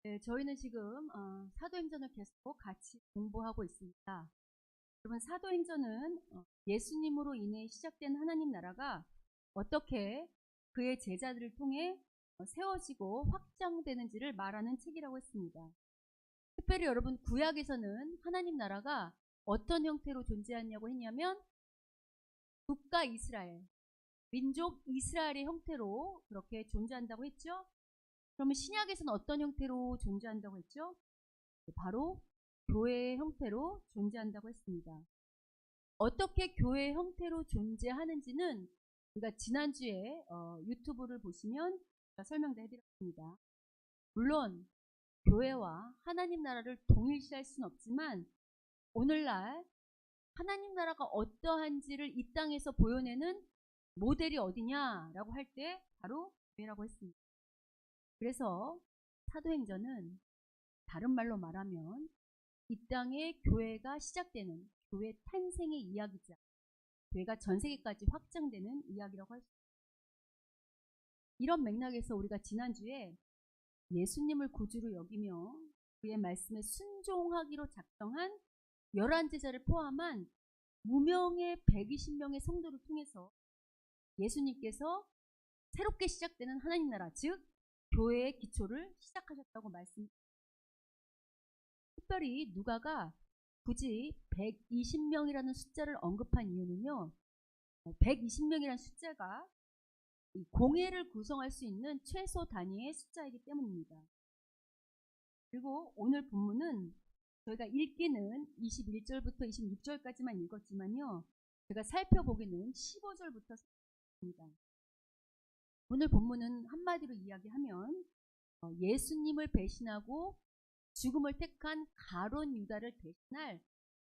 네, 저희는 지금 사도행전을 계속 같이 공부하고 있습니다. 여러분, 사도행전은 예수님으로 인해 시작된 하나님 나라가 어떻게 그의 제자들을 통해 세워지고 확장되는지를 말하는 책이라고 했습니다. 특별히 여러분, 구약에서는 하나님 나라가 어떤 형태로 존재하냐고 했냐면 국가 이스라엘, 민족 이스라엘의 형태로 그렇게 존재한다고 했죠. 그러면 신약에서는 어떤 형태로 존재한다고 했죠? 바로 교회의 형태로 존재한다고 했습니다. 어떻게 교회의 형태로 존재하는지는 우리가 지난주에 유튜브를 보시면 설명도 해드렸습니다. 물론 교회와 하나님 나라를 동일시할 수는 없지만 오늘날 하나님 나라가 어떠한지를 이 땅에서 보여내는 모델이 어디냐라고 할 때 바로 교회라고 했습니다. 그래서 사도행전은 다른 말로 말하면 이 땅에 교회가 시작되는 교회 탄생의 이야기자, 교회가 전 세계까지 확장되는 이야기라고 할 수 있습니다. 이런 맥락에서 우리가 지난주에 예수님을 구주로 여기며 그의 말씀에 순종하기로 작정한 11제자를 포함한 무명의 120명의 성도를 통해서 예수님께서 새롭게 시작되는 하나님 나라, 즉 교회의 기초를 시작하셨다고 말씀드립니다. 특별히 누가가 굳이 120명이라는 숫자를 언급한 이유는요, 120명이라는 숫자가 공회를 구성할 수 있는 최소 단위의 숫자이기 때문입니다. 그리고 오늘 본문은 저희가 읽기는 21절부터 26절까지만 읽었지만요, 제가 살펴보기는 15절부터 살펴봅니다. 오늘 본문은 한마디로 이야기하면 예수님을 배신하고 죽음을 택한 가룟 유다를 대신할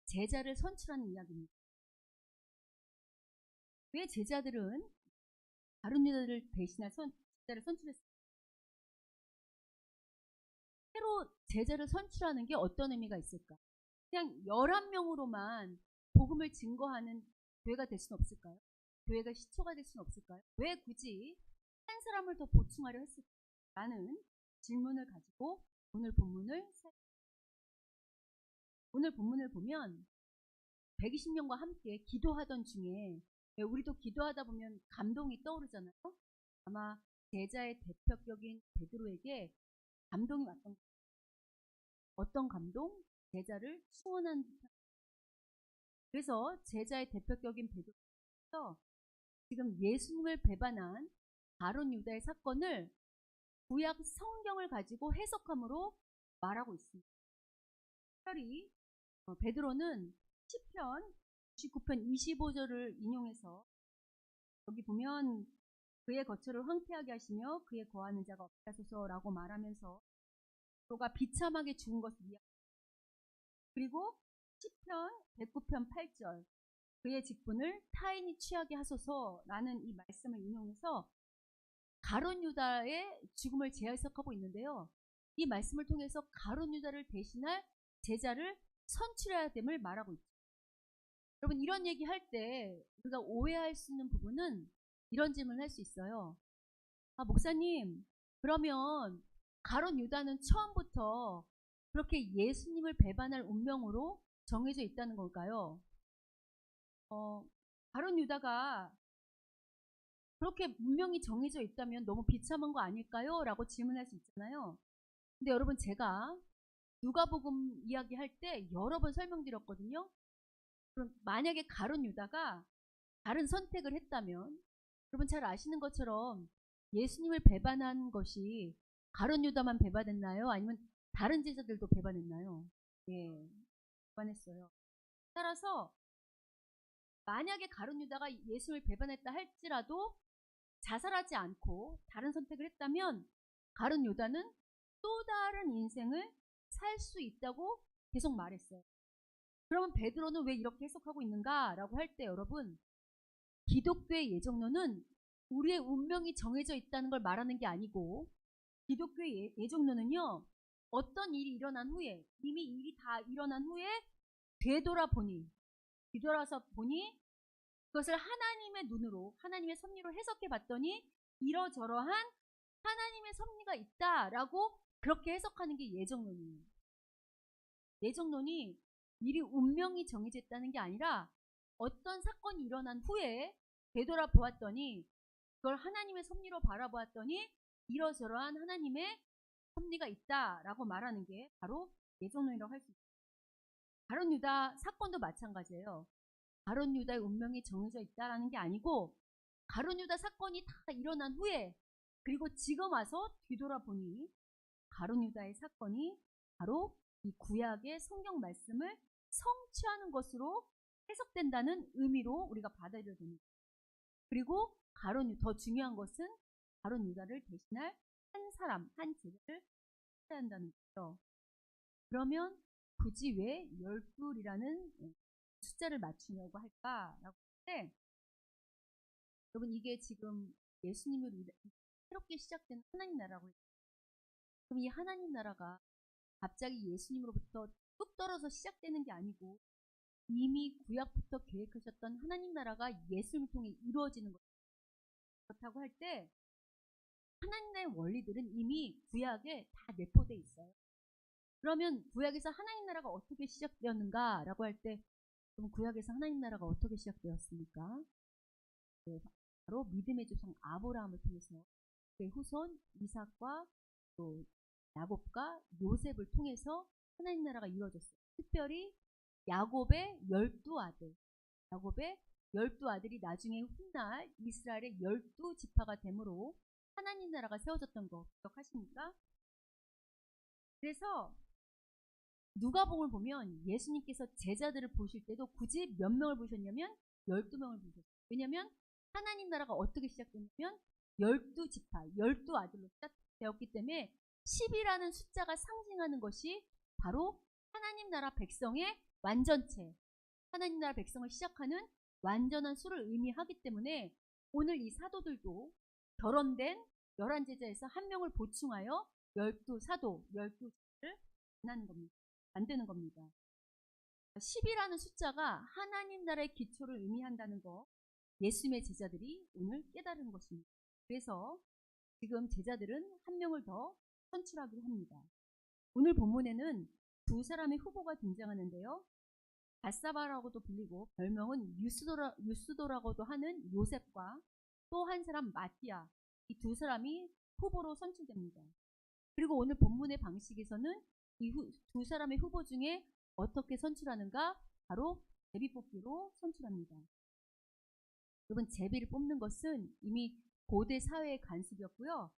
제자를 선출하는 이야기입니다. 왜 제자들은 가룟 유다를 대신할 제자를 선출했습니까? 새로 제자를 선출하는 게 어떤 의미가 있을까? 그냥 11명으로만 복음을 증거하는 교회가 될 수는 없을까요? 교회가 시초가 될 수는 없을까요? 왜 굳이 한 사람을 더 보충하려 했을까라는 질문을 가지고 오늘 본문을 보면 120명과 함께 기도하던 중에, 우리도 기도하다 보면 감동이 떠오르잖아요. 아마 제자의 대표격인 베드로에게 감동이 왔던 거예요. 어떤 감동? 제자를 수원한 듯한. 그래서 제자의 대표격인 베드로에서 지금 예수님을 배반한 가룟 유다의 사건을 구약 성경을 가지고 해석함으로 말하고 있습니다. 특별히 베드로는 시편 99편 25절을 인용해서 여기 보면 그의 거처를 황폐하게 하시며 그의 거하는 자가 없게 하소서라고 말하면서 그가 비참하게 죽은 것을 이야기합니다. 그리고 시편 109편 8절 그의 직분을 타인이 취하게 하소서라는 이 말씀을 인용해서 가룟 유다의 죽음을 재해석하고 있는데요. 이 말씀을 통해서 가룟 유다를 대신할 제자를 선출해야 됨을 말하고 있죠. 여러분, 이런 얘기할 때 우리가 오해할 수 있는 부분은 이런 질문을 할 수 있어요. 목사님, 그러면 가룟 유다는 처음부터 그렇게 예수님을 배반할 운명으로 정해져 있다는 걸까요? 가룟 유다가 그렇게 운명이 정해져 있다면 너무 비참한 거 아닐까요? 라고 질문할 수 있잖아요. 근데 여러분, 제가 누가복음 이야기할 때 여러 번 설명드렸거든요. 그럼 만약에 가룟 유다가 다른 선택을 했다면, 여러분 잘 아시는 것처럼 예수님을 배반한 것이 가룟 유다만 배반했나요? 아니면 다른 제자들도 배반했나요? 예, 배반했어요. 따라서 만약에 가룟 유다가 예수님을 배반했다 할지라도 자살하지 않고 다른 선택을 했다면 가룟 유다는 또 다른 인생을 살 수 있다고 계속 말했어요. 그러면 베드로는 왜 이렇게 해석하고 있는가라고 할 때 여러분, 기독교의 예정론은 우리의 운명이 정해져 있다는 걸 말하는 게 아니고, 기독교의 예정론은요, 어떤 일이 일어난 후에, 이미 일이 다 일어난 후에 뒤돌아서 보니 그것을 하나님의 눈으로, 하나님의 섭리로 해석해 봤더니 이러저러한 하나님의 섭리가 있다라고 그렇게 해석하는 게 예정론이에요. 예정론이 미리 운명이 정해져 있다는 게 아니라 어떤 사건이 일어난 후에 되돌아보았더니 그걸 하나님의 섭리로 바라보았더니 이러저러한 하나님의 섭리가 있다라고 말하는 게 바로 예정론이라고 할 수 있어요. 가룟 유다 사건도 마찬가지예요. 가룟 유다의 운명이 정해져 있다라는 게 아니고 가룟 유다 사건이 다 일어난 후에 그리고 지금 와서 뒤돌아보니 가룟 유다의 사건이 바로 이 구약의 성경 말씀을 성취하는 것으로 해석된다는 의미로 우리가 받아들여야 됩니다. 그리고 더 중요한 것은 가룟 유다를 대신할 한 사람, 한 제자를 찾아야 한다는 거죠. 그러면 굳이 왜 12이라는 숫자를 맞추려고 할까라고 할 때, 여러분 이게 지금 예수님으로 새롭게 시작된 하나님 나라라고 했어요. 그럼 이 하나님 나라가 갑자기 예수님으로부터 뚝 떨어져 시작되는 게 아니고 이미 구약부터 계획하셨던 하나님 나라가 예수님을 통해 이루어지는 거예요. 그렇다고 할 때 하나님의 원리들은 이미 구약에 다 내포되어 있어요. 그러면 구약에서 하나님 나라가 어떻게 시작되었는가라고 할 때 그럼 구약에서 하나님 나라가 어떻게 시작되었습니까? 네, 바로 믿음의 조상 아브라함을 통해서 그의 후손 이삭과 또 야곱과 요셉을 통해서 하나님 나라가 이루어졌어요. 특별히 야곱의 12아들, 야곱의 12아들이 나중에 훗날 이스라엘의 12지파가 되므로 하나님 나라가 세워졌던 거 기억하십니까? 그래서 누가복음을 보면 예수님께서 제자들을 보실 때도 굳이 몇 명을 보셨냐면 12명을 보셨어요. 왜냐하면 하나님 나라가 어떻게 시작됐냐면 12지파, 12아들로 시작되었기 때문에 10이라는 숫자가 상징하는 것이 바로 하나님 나라 백성의 완전체, 하나님 나라 백성을 시작하는 완전한 수를 의미하기 때문에 오늘 이 사도들도 결혼된 11제자에서 한 명을 보충하여 12사도, 12제자를 만드는 겁니다. 10이라는 숫자가 하나님 나라의 기초를 의미한다는 거 예수님의 제자들이 오늘 깨달은 것입니다. 그래서 지금 제자들은 한 명을 더 선출하기로 합니다. 오늘 본문에는 두 사람의 후보가 등장하는데요. 바사바라고도 불리고 별명은 유스도라고도 하는 요셉과 또 한 사람 마띠아, 이 두 사람이 후보로 선출됩니다. 그리고 오늘 본문의 방식에서는 이 두 사람의 후보 중에 어떻게 선출하는가? 바로 제비뽑기로 선출합니다. 여러분 제비를 뽑는 것은 이미 고대 사회의 관습이었고요.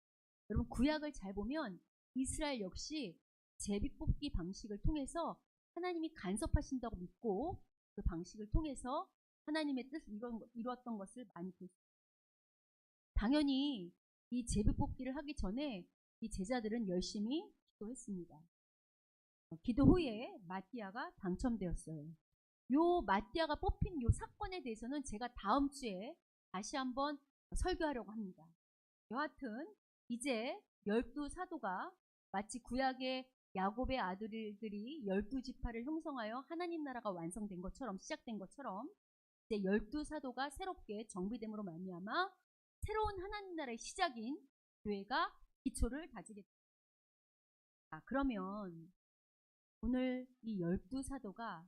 여러분 구약을 잘 보면 이스라엘 역시 제비뽑기 방식을 통해서 하나님이 간섭하신다고 믿고 그 방식을 통해서 하나님의 뜻을 이루었던 것을 많이 볼 수 있습니다. 당연히 이 제비뽑기를 하기 전에 이 제자들은 열심히 기도했습니다. 기도 후에 마띠아가 당첨되었어요. 요 마띠아가 뽑힌 요 사건에 대해서는 제가 다음 주에 다시 한번 설교하려고 합니다. 여하튼 이제 12사도가 마치 구약의 야곱의 아들들이 12지파를 형성하여 하나님 나라가 완성된 것처럼 시작된 것처럼 이제 12사도가 새롭게 정비됨으로 말미암아 새로운 하나님 나라의 시작인 교회가 기초를 다지게 됩니다. 그러면 오늘 이 12사도가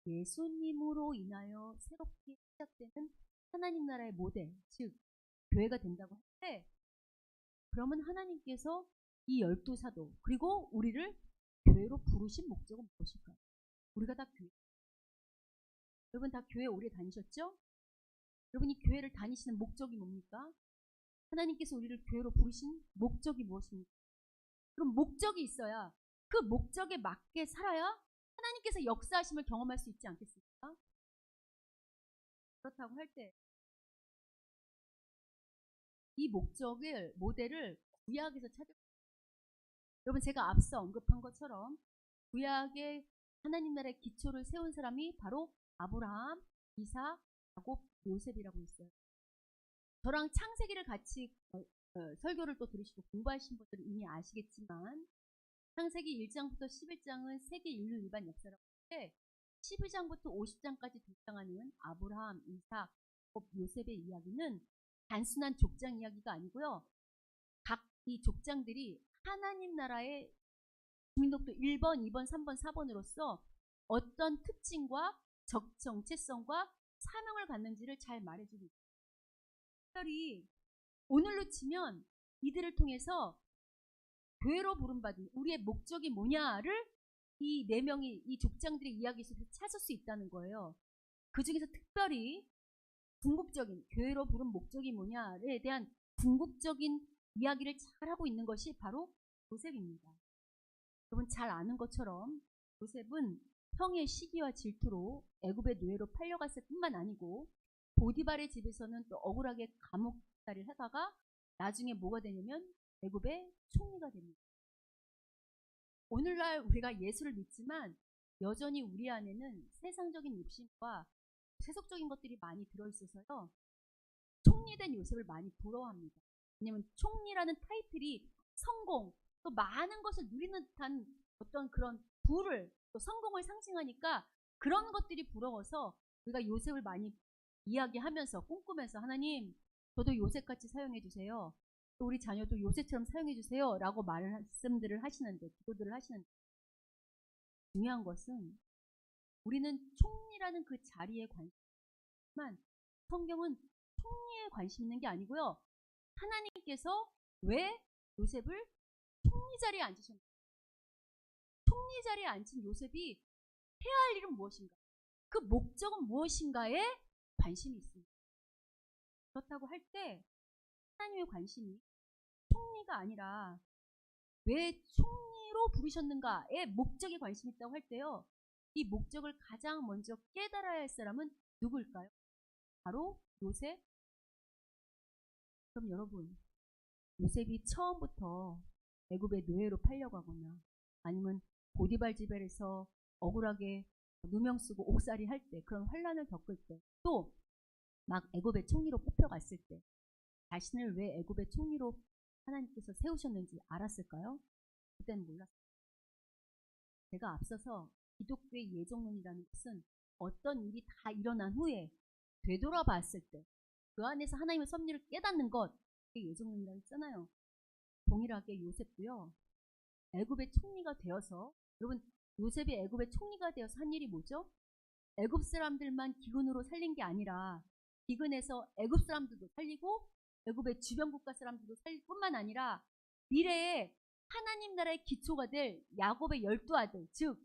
예수님으로 인하여 새롭게 시작되는 하나님 나라의 모델, 즉 교회가 된다고 할 때 그러면 하나님께서 이 12사도 그리고 우리를 교회로 부르신 목적은 무엇일까요? 우리가 다 교회. 여러분 다 교회 오래 다니셨죠? 여러분이 교회를 다니시는 목적이 뭡니까? 하나님께서 우리를 교회로 부르신 목적이 무엇입니까? 그럼 목적이 있어야 그 목적에 맞게 살아야 하나님께서 역사하심을 경험할 수 있지 않겠습니까? 그렇다고 할 때 이 모델을 구약에서 찾을 수 있어요. 여러분 제가 앞서 언급한 것처럼 구약의 하나님 나라의 기초를 세운 사람이 바로 아브라함, 이삭, 야곱, 요셉이라고 있어요. 저랑 창세기를 같이 설교를 또 들으시고 공부하신 분들은 이미 아시겠지만 창세기 1장부터 11장은 세계 인류 일반 역사라고 하는데 12장부터 50장까지 등장하는 아브라함, 이삭, 야곱, 요셉의 이야기는 단순한 족장 이야기가 아니고요. 각 이 족장들이 하나님 나라의 주민등록도 1번, 2번, 3번, 4번으로서 어떤 특징과 정체성과 사명을 갖는지를 잘 말해주고 있습니다. 특별히 오늘로 치면 이들을 통해서 교회로 부름받은 우리의 목적이 뭐냐를 이 4명이 이 족장들의 이야기 속에서 찾을 수 있다는 거예요. 그 중에서 특별히 궁극적인 교회로 부른 목적이 뭐냐에 대한 궁극적인 이야기를 잘 하고 있는 것이 바로 요셉입니다. 여러분 잘 아는 것처럼 요셉은 형의 시기와 질투로 애굽의 노예로 팔려갔을 뿐만 아니고 보디발의 집에서는 또 억울하게 감옥살이를 하다가 나중에 뭐가 되냐면 애굽의 총리가 됩니다. 오늘날 우리가 예수를 믿지만 여전히 우리 안에는 세상적인 욕심과 세속적인 것들이 많이 들어있어서요. 총리된 요셉을 많이 부러워합니다. 왜냐하면 총리라는 타이틀이 성공, 또 많은 것을 누리는 듯한 어떤 그런 부를, 또 성공을 상징하니까 그런 것들이 부러워서 우리가 요셉을 많이 이야기하면서 꿈꾸면서 하나님 저도 요셉같이 사용해 주세요. 또 우리 자녀도 요셉처럼 사용해 주세요 라고 말씀들을 하시는데, 기도들을 하시는데, 중요한 것은 우리는 총리라는 그 자리에 관심만, 성경은 총리에 관심 있는 게 아니고요. 하나님께서 왜 요셉을 총리 자리에 앉으셨는가? 총리 자리에 앉힌 요셉이 해야 할 일은 무엇인가? 그 목적은 무엇인가에 관심이 있습니다. 그렇다고 할 때 하나님의 관심이 총리가 아니라 왜 총리로 부르셨는가에 목적에 관심이 있다고 할 때요. 이 목적을 가장 먼저 깨달아야 할 사람은 누구일까요? 바로 요셉. 그럼 여러분, 요셉이 처음부터 애굽의 노예로 팔려가거나 아니면 보디발 집에서 억울하게 누명 쓰고 옥살이 할 때, 그런 환란을 겪을 때, 또 막 애굽의 총리로 뽑혀갔을 때 자신을 왜 애굽의 총리로 하나님께서 세우셨는지 알았을까요? 그때는 몰랐어요. 제가 앞서서 기독교의 예정론이라는 것은 어떤 일이 다 일어난 후에 되돌아봤을 때 그 안에서 하나님의 섭리를 깨닫는 것, 그게 예정론이라고 했잖아요. 동일하게 요셉도요. 애굽의 총리가 되어서, 여러분 요셉이 애굽의 총리가 되어서 한 일이 뭐죠? 애굽 사람들만 기근으로 살린 게 아니라 기근에서 애굽 사람들도 살리고 애굽의 주변 국가 사람들도 살릴 뿐만 아니라 미래에 하나님 나라의 기초가 될 야곱의 12아들, 즉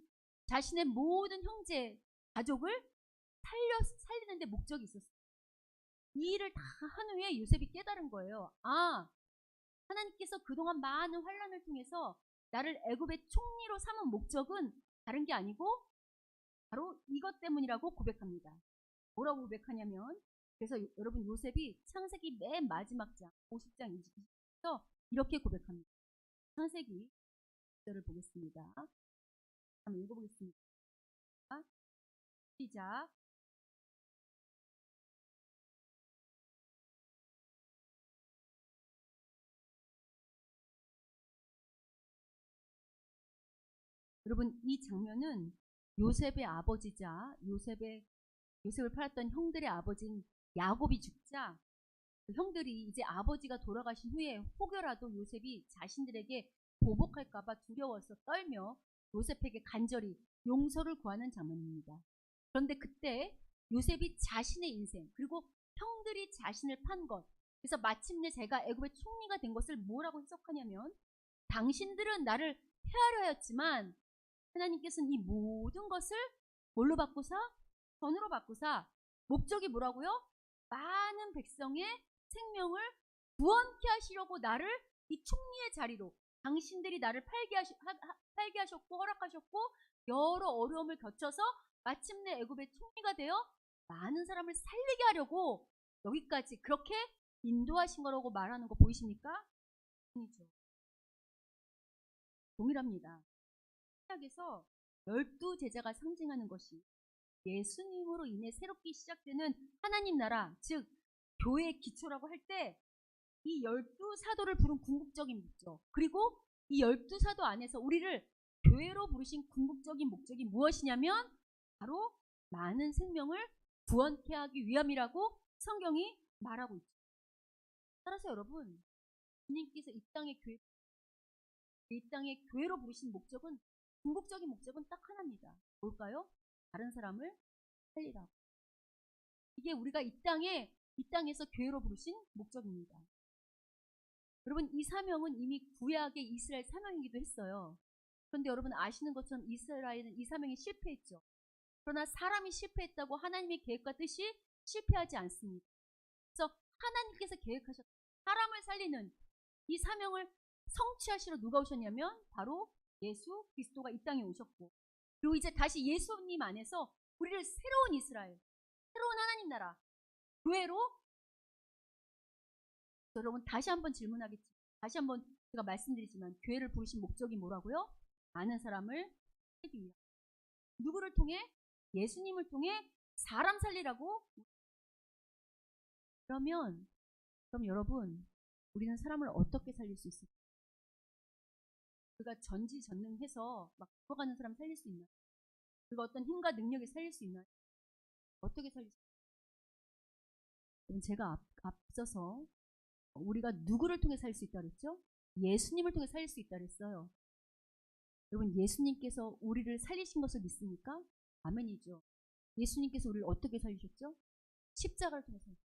자신의 모든 형제 가족을 살리는 데 목적이 있었어요. 이 일을 다 한 후에 요셉이 깨달은 거예요. 아, 하나님께서 그동안 많은 환란을 통해서 나를 애굽의 총리로 삼은 목적은 다른 게 아니고 바로 이것 때문이라고 고백합니다. 뭐라고 고백하냐면, 그래서 여러분 요셉이 창세기 맨 마지막 장 50장 20절에서 이렇게 고백합니다. 창세기 10절을 보겠습니다. 한번 읽어보겠습니다. 시작. 여러분 이 장면은 요셉의 아버지자 요셉을 팔았던 형들의 아버지인 야곱이 죽자 그 형들이 이제 아버지가 돌아가신 후에 혹여라도 요셉이 자신들에게 보복할까봐 두려워서 떨며 요셉에게 간절히 용서를 구하는 장면입니다. 그런데 그때 요셉이 자신의 인생 그리고 형들이 자신을 판 것, 그래서 마침내 제가 애굽의 총리가 된 것을 뭐라고 해석하냐면, 당신들은 나를 폐하려 하였지만 하나님께서는 이 모든 것을 뭘로 바꾸사? 전으로 바꾸사. 목적이 뭐라고요? 많은 백성의 생명을 구원케 하시려고 나를 이 총리의 자리로, 당신들이 나를 팔게 하셨고 허락하셨고 여러 어려움을 겪어서 마침내 애굽의 총리가 되어 많은 사람을 살리게 하려고 여기까지 그렇게 인도하신 거라고 말하는 거 보이십니까? 아니죠. 동일합니다. 신약에서 12제자가 상징하는 것이 예수님으로 인해 새롭게 시작되는 하나님 나라, 즉 교회의 기초라고 할 때 이 12사도를 부른 궁극적인 목적, 그리고 이 12사도 안에서 우리를 교회로 부르신 궁극적인 목적이 무엇이냐면 바로 많은 생명을 구원케 하기 위함이라고 성경이 말하고 있죠. 따라서 여러분, 주님께서 이 땅의 교회 이 땅에 교회로 부르신 목적은, 궁극적인 목적은 딱 하나입니다. 뭘까요? 다른 사람을 살리라고. 이게 우리가 이 땅에서 교회로 부르신 목적입니다. 여러분, 이 사명은 이미 구약의 이스라엘 사명이기도 했어요. 그런데 여러분 아시는 것처럼 이스라엘은 이 사명에 실패했죠. 그러나 사람이 실패했다고 하나님의 계획과 뜻이 실패하지 않습니다. 그래서 하나님께서 계획하셨던 사람을 살리는 이 사명을 성취하시러 누가 오셨냐면 바로 예수 그리스도가 이 땅에 오셨고, 그리고 이제 다시 예수님 안에서 우리를 새로운 이스라엘, 새로운 하나님 나라, 교회로, 여러분 다시 한번 질문하겠지만, 다시 한번 제가 말씀드리지만, 교회를 부르신 목적이 뭐라고요? 많은 사람을 살리기 위한. 누구를 통해? 예수님을 통해 사람 살리라고. 그럼 여러분, 우리는 사람을 어떻게 살릴 수 있을까요? 우리가 전지전능해서 막 죽어가는 사람 살릴 수 있나요? 우리가 어떤 힘과 능력이 살릴 수 있나요? 어떻게 살릴 수 있나요? 제가 앞서서 우리가 누구를 통해 살릴 수 있다고 했죠? 예수님을 통해 살릴 수 있다고 했어요. 여러분, 예수님께서 우리를 살리신 것을 믿습니까? 아멘이죠. 예수님께서 우리를 어떻게 살리셨죠? 십자가를 통해 살리셨죠.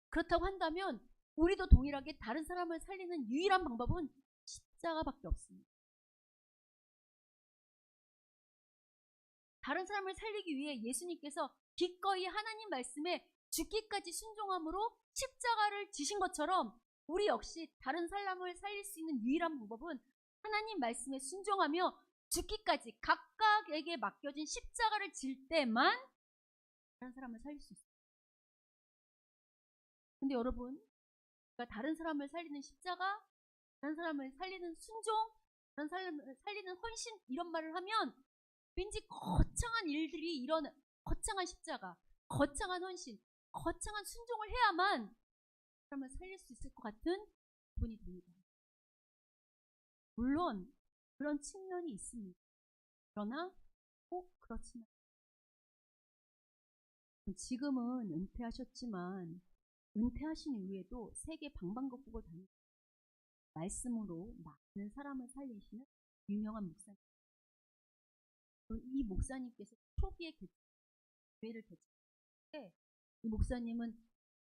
그렇다고 한다면 우리도 동일하게 다른 사람을 살리는 유일한 방법은 십자가밖에 없습니다. 다른 사람을 살리기 위해 예수님께서 기꺼이 하나님 말씀에 죽기까지 순종함으로 십자가를 지신 것처럼, 우리 역시 다른 사람을 살릴 수 있는 유일한 방법은 하나님 말씀에 순종하며 죽기까지 각각에게 맡겨진 십자가를 질 때만 다른 사람을 살릴 수 있어요. 근데 여러분, 그러니까 다른 사람을 살리는 십자가, 다른 사람을 살리는 순종, 다른 사람을 살리는 헌신, 이런 말을 하면 왠지 거창한 일들이 일어나, 거창한 십자가, 거창한 헌신, 거창한 순종을 해야만 사람을 살릴 수 있을 것 같은 기분이 듭니다. 물론 그런 측면이 있습니다. 그러나 꼭 그렇지만, 지금은 은퇴하셨지만 은퇴하신 이후에도 세계 방방곡곡을 다니고 말씀으로 많은 사람을 살리시는 유명한 목사님. 이 목사님께서 초기에 교회를 개척할 때, 이 목사님은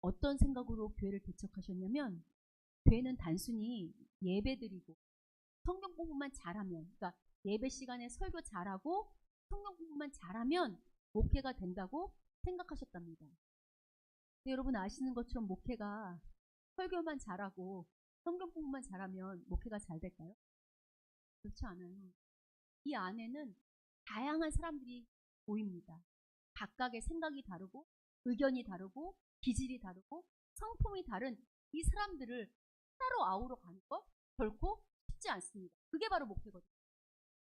어떤 생각으로 교회를 개척하셨냐면, 교회는 단순히 예배드리고 성경 공부만 잘하면, 그러니까 예배 시간에 설교 잘하고 성경 공부만 잘하면 목회가 된다고 생각하셨답니다. 근데 여러분 아시는 것처럼 목회가 설교만 잘하고 성경 공부만 잘하면 목회가 잘 될까요? 그렇지 않아요. 이 안에는 다양한 사람들이 보입니다. 각각의 생각이 다르고 의견이 다르고 기질이 다르고 성품이 다른 이 사람들을 하나로 아우러 가는 것 결코 쉽지 않습니다. 그게 바로 목회거든요.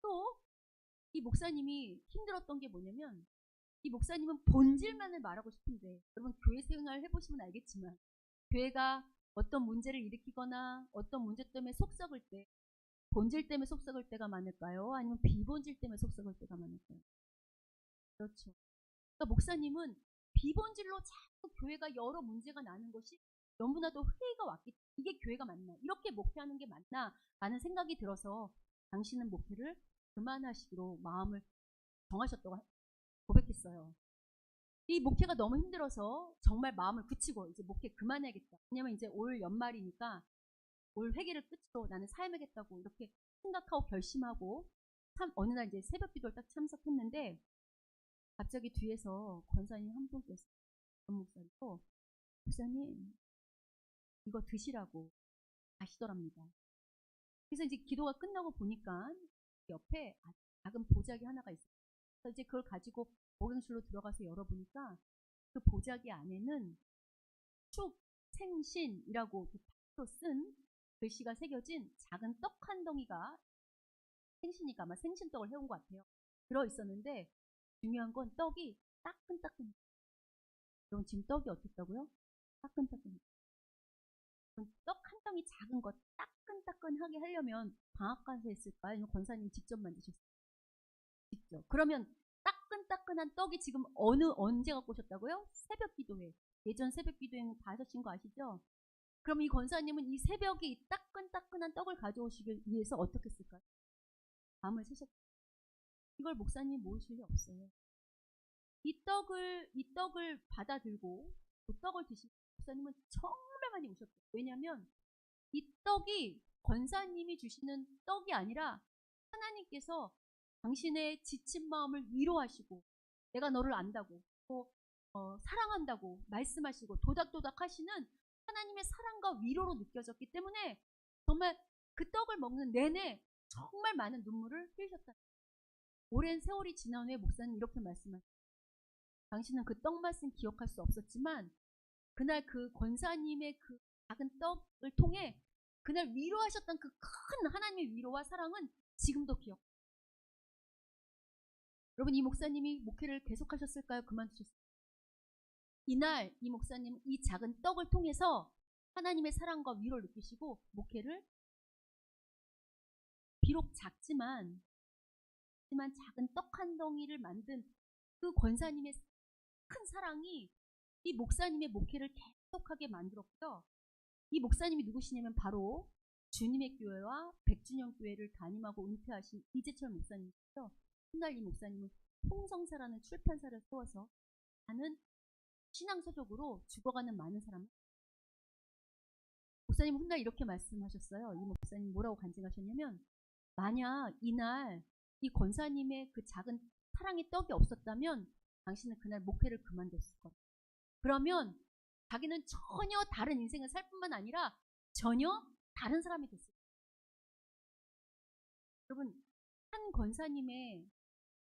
또 이 목사님이 힘들었던 게 뭐냐면, 이 목사님은 본질만을 말하고 싶은데, 여러분 교회 생활 해보시면 알겠지만, 교회가 어떤 문제를 일으키거나 어떤 문제 때문에 속 썩을 때, 본질 때문에 속 썩을 때가 많을까요? 아니면 비본질 때문에 속 썩을 때가 많을까요? 그렇죠. 그러니까 목사님은 비본질로 자꾸 교회가 여러 문제가 나는 것이 너무나도 회의가 왔기 때문에, 이게 교회가 맞나? 이렇게 목회하는 게 맞나? 라는 생각이 들어서 당신은 목회를 그만하시기로 마음을 정하셨다고 고백했어요. 이 목회가 너무 힘들어서 정말 마음을 굳히고 이제 목회 그만해야겠다. 왜냐면 이제 올 연말이니까 올 회개를 끝으로 나는 사임하겠다고 이렇게 생각하고 결심하고, 어느 날 이제 새벽 기도를 딱 참석했는데, 갑자기 뒤에서 권사님 한 분께서, 목사님도 목사님 이거 드시라고 하시더랍니다. 그래서 이제 기도가 끝나고 보니까 옆에 작은 보자기 하나가 있어요. 그래서 이제 그걸 가지고 목욕실로 들어가서 열어보니까 그 보자기 안에는 축 생신이라고 탁으로 쓴 글씨가 새겨진 작은 떡 한 덩이가, 생신이니까 아마 생신떡을 해온 것 같아요. 들어있었는데 중요한 건 떡이 따끈따끈. 여러분 지금 떡이 어떻다고요? 따끈따끈. 떡 한 덩이 작은 거 따끈따끈하게 하려면 방앗간에서 했을까요? 아니면 권사님 직접 만드셨어요? 직접. 그러면 따끈따끈한 떡이 지금 언제 갖고 오셨다고요? 새벽 기도회. 예전 새벽 기도회는 다 하신 거 아시죠? 그럼 이 권사님은 이 새벽에 이 따끈따끈한 떡을 가져오시기 위해서 어떻게 했을까요? 밤을 새셨. 이걸 목사님이 모르실 리 없어요. 이 떡을 받아들고 그 떡을 드신 목사님은 정말 많이 우셨어요. 왜냐하면 이 떡이 권사님이 주시는 떡이 아니라 하나님께서 당신의 지친 마음을 위로하시고 내가 너를 안다고 또 사랑한다고 말씀하시고 도닥도닥 하시는 하나님의 사랑과 위로로 느껴졌기 때문에 정말 그 떡을 먹는 내내 정말 많은 눈물을 흘리셨다. 오랜 세월이 지난 후에 목사님 이렇게 말씀하셨어요. 당신은 그 떡 맛은 기억할 수 없었지만 그날 그 권사님의 그 작은 떡을 통해 그날 위로하셨던 그 큰 하나님의 위로와 사랑은 지금도 기억. 여러분 이 목사님이 목회를 계속하셨을까요? 그만두셨을까요? 이날 이 목사님은 이 작은 떡을 통해서 하나님의 사랑과 위로를 느끼시고 목회를 비록 작지만 작은 떡 한 덩이를 만든 그 권사님의 큰 사랑이 이 목사님의 목회를 계속하게 만들었고요. 이 목사님이 누구시냐면 바로 주님의 교회와 백준영 교회를 담임하고 은퇴하신 이재철 목사님이시죠. 훗날 이 목사님은 홍성사라는 출판사를 세워서 많은 신앙서적으로 죽어가는 많은 사람. 목사님은 훗날 이렇게 말씀하셨어요. 이 목사님 뭐라고 간증하셨냐면 만약 이날 이 권사님의 그 작은 사랑의 떡이 없었다면 당신은 그날 목회를 그만뒀을 거예요. 그러면 자기는 전혀 다른 인생을 살 뿐만 아니라 전혀 다른 사람이 됐어요. 여러분 한 권사님의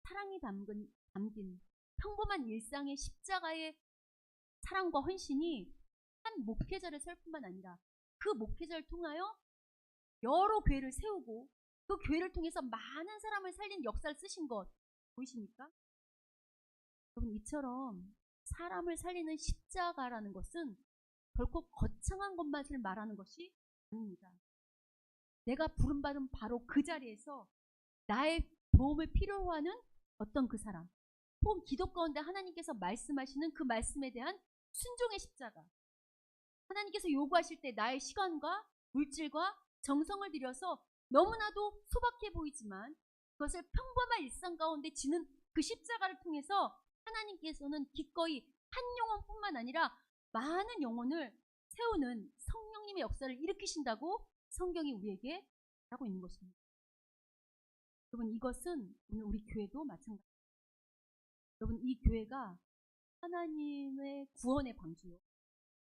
사랑이 담긴 평범한 일상의 십자가의 사랑과 헌신이 한 목회자를 살 뿐만 아니라 그 목회자를 통하여 여러 교회를 세우고 그 교회를 통해서 많은 사람을 살린 역사를 쓰신 것 보이십니까? 여러분 이처럼 사람을 살리는 십자가라는 것은 결코 거창한 것만을 말하는 것이 아닙니다. 내가 부름받은 바로 그 자리에서 나의 도움을 필요로 하는 어떤 그 사람 혹은 기도 가운데 하나님께서 말씀하시는 그 말씀에 대한 순종의 십자가, 하나님께서 요구하실 때 나의 시간과 물질과 정성을 들여서 너무나도 소박해 보이지만 그것을 평범한 일상 가운데 지는 그 십자가를 통해서 하나님께서는 기꺼이 한 영혼뿐만 아니라 많은 영혼을 세우는 성령님의 역사를 일으키신다고 성경이 우리에게 하고 있는 것입니다. 여러분 이것은 오늘 우리 교회도 마찬가지입니다. 여러분 이 교회가 하나님의 구원의 방주요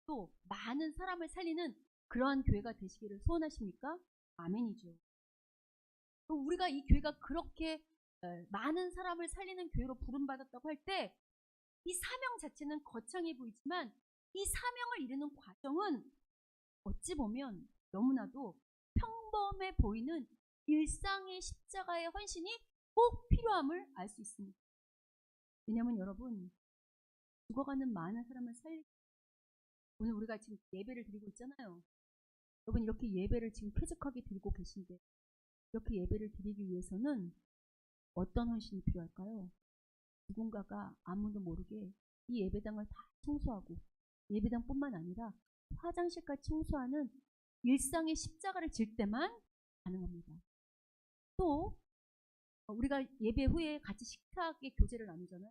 또 많은 사람을 살리는 그러한 교회가 되시기를 소원하십니까? 아멘이죠. 우리가 이 교회가 그렇게 많은 사람을 살리는 교회로 부름받았다고 할 때 이 사명 자체는 거창해 보이지만 이 사명을 이루는 과정은 어찌 보면 너무나도 평범해 보이는 일상의 십자가의 헌신이 꼭 필요함을 알 수 있습니다. 왜냐하면 여러분 죽어가는 많은 사람을 살릴 오늘 우리가 지금 예배를 드리고 있잖아요. 여러분 이렇게 예배를 지금 쾌적하게 드리고 계신데 이렇게 예배를 드리기 위해서는 어떤 헌신이 필요할까요? 누군가가 아무도 모르게 이 예배당을 다 청소하고 예배당뿐만 아니라 화장실까지 청소하는 일상의 십자가를 질 때만 가능합니다. 또 우리가 예배 후에 같이 식탁의 교제를 나누잖아요.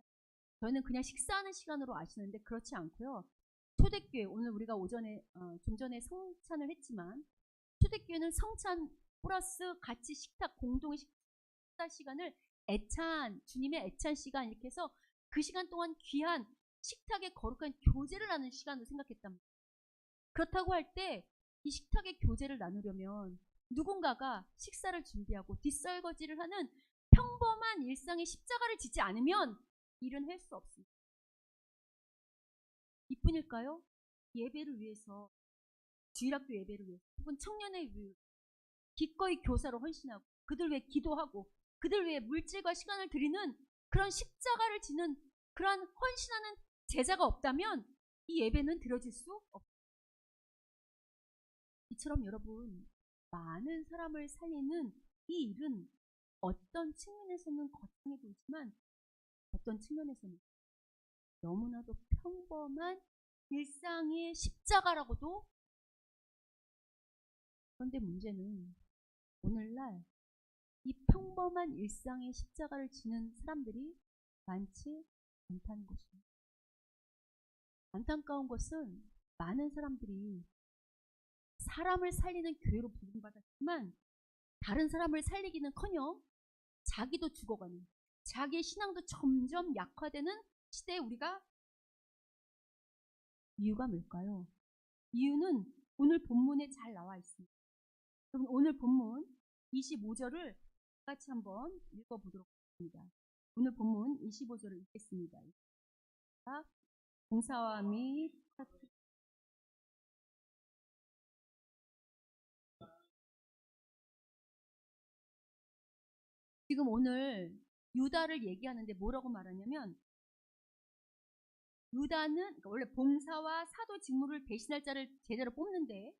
저희는 그냥 식사하는 시간으로 아시는데 그렇지 않고요. 초대교회 오늘 우리가 오전에 좀 전에 성찬을 했지만 초대교회는 성찬 플러스 같이 식탁 공동의 식사 시간을 애찬 주님의 애찬 시간 이렇게 해서 그 시간 동안 귀한 식탁의 거룩한 교제를 나누는 시간으로 생각했단 말이에요. 그렇다고 할 때 이 식탁의 교제를 나누려면 누군가가 식사를 준비하고 뒷설거지를 하는 평범한 일상의 십자가를 지지 않으면 일은 할 수 없습니다. 이뿐일까요? 예배를 위해서 주일학교 예배를 위해서 혹은 청년의 위해 기꺼이 교사로 헌신하고 그들 위해 기도하고 그들 위해 물질과 시간을 드리는 그런 십자가를 지는 그런 헌신하는 제자가 없다면 이 예배는 드려질 수 없습니다. 이처럼 여러분 많은 사람을 살리는 이 일은 어떤 측면에서는 거창해 보이지만 어떤 측면에서는 너무나도 평범한 일상의 십자가라고도 그런데 문제는 오늘날 이 평범한 일상의 십자가를 지는 사람들이 많지 않다는 것입니다. 안타까운 것은 많은 사람들이 사람을 살리는 교회로 부름받았지만 다른 사람을 살리기는커녕 자기도 죽어가는, 자기의 신앙도 점점 약화되는 시대에 우리가 이유가 뭘까요? 이유는 오늘 본문에 잘 나와 있습니다. 여러분, 오늘 본문 25절을 같이 한번 읽어보도록 하겠습니다. 오늘 본문 25절을 읽겠습니다. 봉사와 및 지금 오늘 유다를 얘기하는데 뭐라고 말하냐면, 유다는 그러니까 원래 봉사와 사도 직무를 대신할 자를 제대로 뽑는데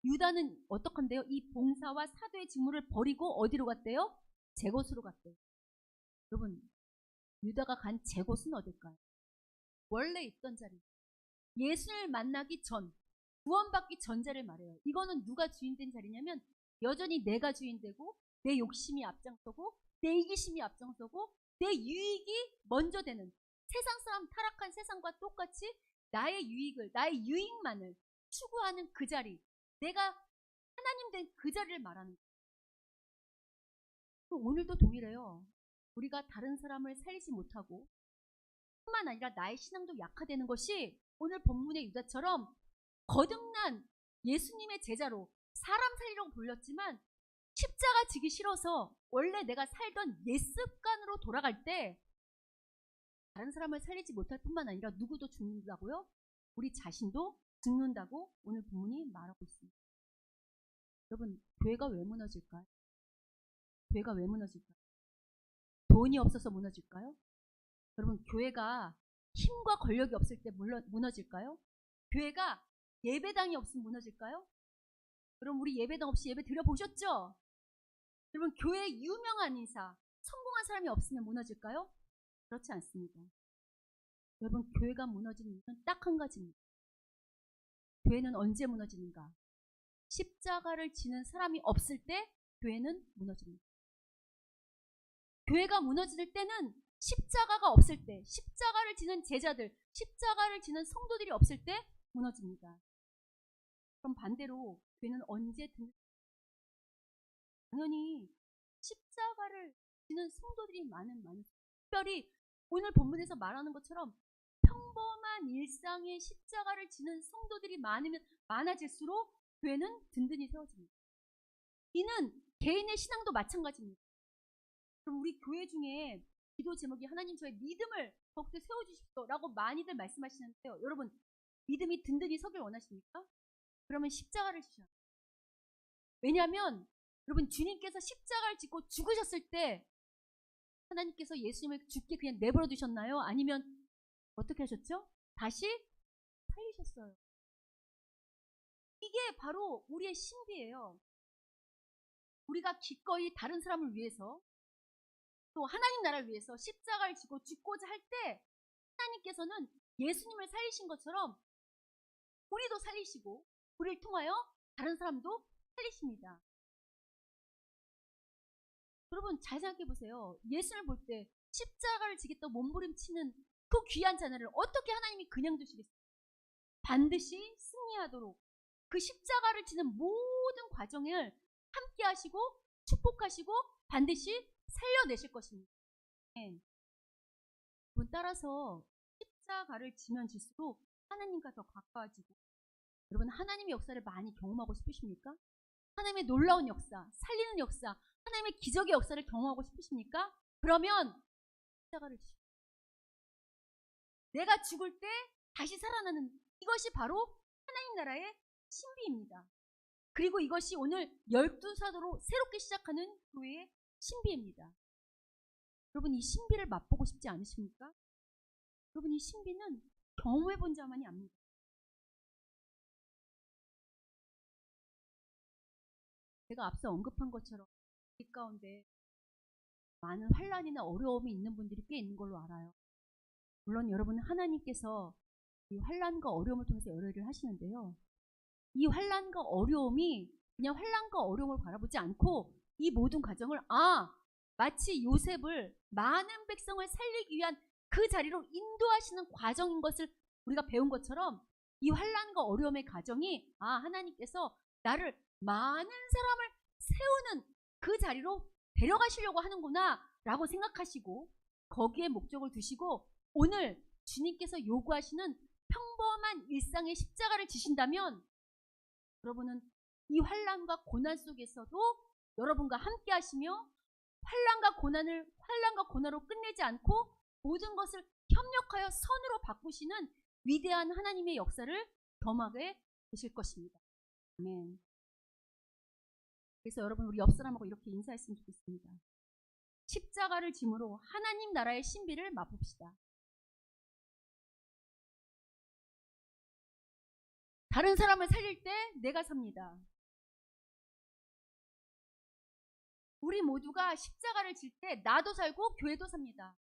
유다는 어떡한데요? 이 봉사와 사도의 직무를 버리고 어디로 갔대요? 제 곳으로 갔대요. 여러분, 유다가 간 제 곳은 어딜까요? 원래 있던 자리, 예수를 만나기 전, 구원받기 전 자리를 말해요. 이거는 누가 주인된 자리냐면 여전히 내가 주인되고 내 욕심이 앞장서고 내 이기심이 앞장서고 내 유익이 먼저 되는, 세상 사람, 타락한 세상과 똑같이 나의 유익을, 나의 유익만을 추구하는 그 자리, 내가 하나님 된 그 자리를 말하는 거예요. 오늘도 동일해요. 우리가 다른 사람을 살리지 못하고 뿐만 아니라 나의 신앙도 약화되는 것이 오늘 본문의 유다처럼 거듭난 예수님의 제자로 사람 살리려고 불렸지만 십자가 지기 싫어서 원래 내가 살던 옛 습관으로 돌아갈 때 다른 사람을 살리지 못할 뿐만 아니라 누구도 죽는다고요? 우리 자신도 죽는다고 오늘 본문이 말하고 있습니다. 여러분, 교회가 왜 무너질까요? 교회가 왜 무너질까요? 돈이 없어서 무너질까요? 여러분, 교회가 힘과 권력이 없을 때 무너질까요? 교회가 예배당이 없으면 무너질까요? 여러분, 우리 예배당 없이 예배 드려보셨죠? 여러분, 교회에 유명한 인사, 성공한 사람이 없으면 무너질까요? 그렇지 않습니다. 여러분, 교회가 무너지는 이유는 딱 한 가지입니다. 교회는 언제 무너지는가? 십자가를 지는 사람이 없을 때 교회는 무너집니다. 교회가 무너질 때는 십자가가 없을 때, 십자가를 지는 제자들, 십자가를 지는 성도들이 없을 때 무너집니다. 그럼 반대로 교회는 언제든 당연히 십자가를 지는 성도들이 많은, 특별히 오늘 본문에서 말하는 것처럼 평범한 일상의 십자가를 지는 성도들이 많아질수록 교회는 든든히 세워집니다. 이는 개인의 신앙도 마찬가지입니다. 그럼 우리 교회 중에 기도 제목이 하나님 저의 믿음을 더욱더 세워주십시오 라고 많이들 말씀하시는데요. 여러분, 믿음이 든든히 서길 원하십니까? 그러면 십자가를 지셔야 돼요. 왜냐하면 여러분, 주님께서 십자가를 짓고 죽으셨을 때 하나님께서 예수님을 죽게 그냥 내버려 두셨나요? 아니면 어떻게 하셨죠? 다시 살리셨어요. 이게 바로 우리의 신비예요. 우리가 기꺼이 다른 사람을 위해서 또 하나님 나라를 위해서 십자가를 지고 죽고자 할 때 하나님께서는 예수님을 살리신 것처럼 우리도 살리시고 우리를 통하여 다른 사람도 살리십니다. 여러분, 잘 생각해 보세요. 예수를 볼 때 십자가를 지겠다고 몸부림치는 그 귀한 자녀를 어떻게 하나님이 그냥 두시겠어요? 반드시 승리하도록 그 십자가를 지는 모든 과정을 함께 하시고 축복하시고 반드시 살려내실 것입니다. 네. 따라서 십자가를 지면 질수록 하나님과 더 가까워지고, 여러분, 하나님의 역사를 많이 경험하고 싶으십니까? 하나님의 놀라운 역사, 살리는 역사, 하나님의 기적의 역사를 경험하고 싶으십니까? 그러면 십자가를 지십시오. 내가 죽을 때 다시 살아나는 이것이 바로 하나님 나라의 신비입니다. 그리고 이것이 오늘 12사도로 새롭게 시작하는 교회의 신비입니다. 여러분, 이 신비를 맛보고 싶지 않으십니까? 여러분, 이 신비는 경험해본 자만이 압니다. 제가 앞서 언급한 것처럼 이 가운데 많은 환난이나 어려움이 있는 분들이 꽤 있는 걸로 알아요. 물론 여러분은 하나님께서 이 환난과 어려움을 통해서 여러 일을 하시는데요. 이 환난과 어려움이 그냥 환난과 어려움을 바라보지 않고 이 모든 과정을 마치 요셉을 많은 백성을 살리기 위한 그 자리로 인도하시는 과정인 것을 우리가 배운 것처럼 이 환난과 어려움의 과정이 하나님께서 나를 많은 사람을 세우는 그 자리로 데려가시려고 하는구나 라고 생각하시고 거기에 목적을 두시고 오늘 주님께서 요구하시는 평범한 일상의 십자가를 지신다면 여러분은 이 환난과 고난 속에서도 여러분과 함께 하시며 환난과 고난으로 끝내지 않고 모든 것을 협력하여 선으로 바꾸시는 위대한 하나님의 역사를 경험하게 되실 것입니다. 아멘. 그래서 여러분 우리 옆 사람하고 이렇게 인사했으면 좋겠습니다. 십자가를 짐으로 하나님 나라의 신비를 맛봅시다. 다른 사람을 살릴 때 내가 삽니다. 우리 모두가 십자가를 질 때 나도 살고 교회도 삽니다.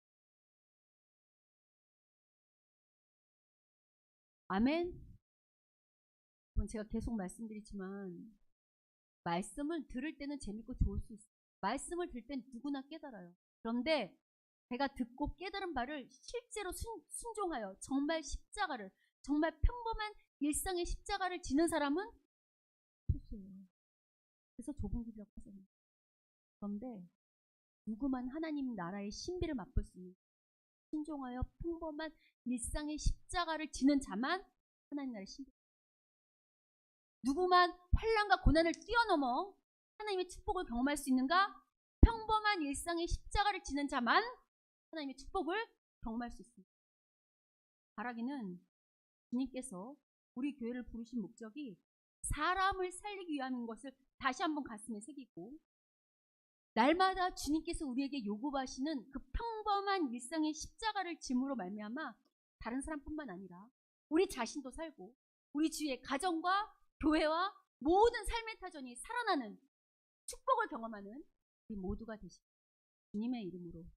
아멘. 제가 계속 말씀드리지만 말씀을 들을 때는 재밌고 좋을 수 있어요. 말씀을 들을 땐 누구나 깨달아요. 그런데 제가 듣고 깨달은 바를 실제로 순종하여 정말 십자가를, 정말 평범한 일상의 십자가를 지는 사람은 소수예요. 그래서 좁은 길이라고 하잖아요. 그런데 누구만 하나님 나라의 신비를 맛볼 수 있는 순종하여 평범한 일상의 십자가를 지는 자만 하나님 나라의 신비. 누구만 환난과 고난을 뛰어넘어 하나님의 축복을 경험할 수 있는가? 평범한 일상의 십자가를 지는 자만 하나님의 축복을 경험할 수 있습니다. 바라기는 주님께서 우리 교회를 부르신 목적이 사람을 살리기 위함인 것을 다시 한번 가슴에 새기고 날마다 주님께서 우리에게 요구하시는 그 평범한 일상의 십자가를 짐으로 말미암아 다른 사람뿐만 아니라 우리 자신도 살고 우리 주위의 가정과 교회와 모든 삶의 타전이 살아나는 축복을 경험하는 우리 모두가 되시길 주님의 이름으로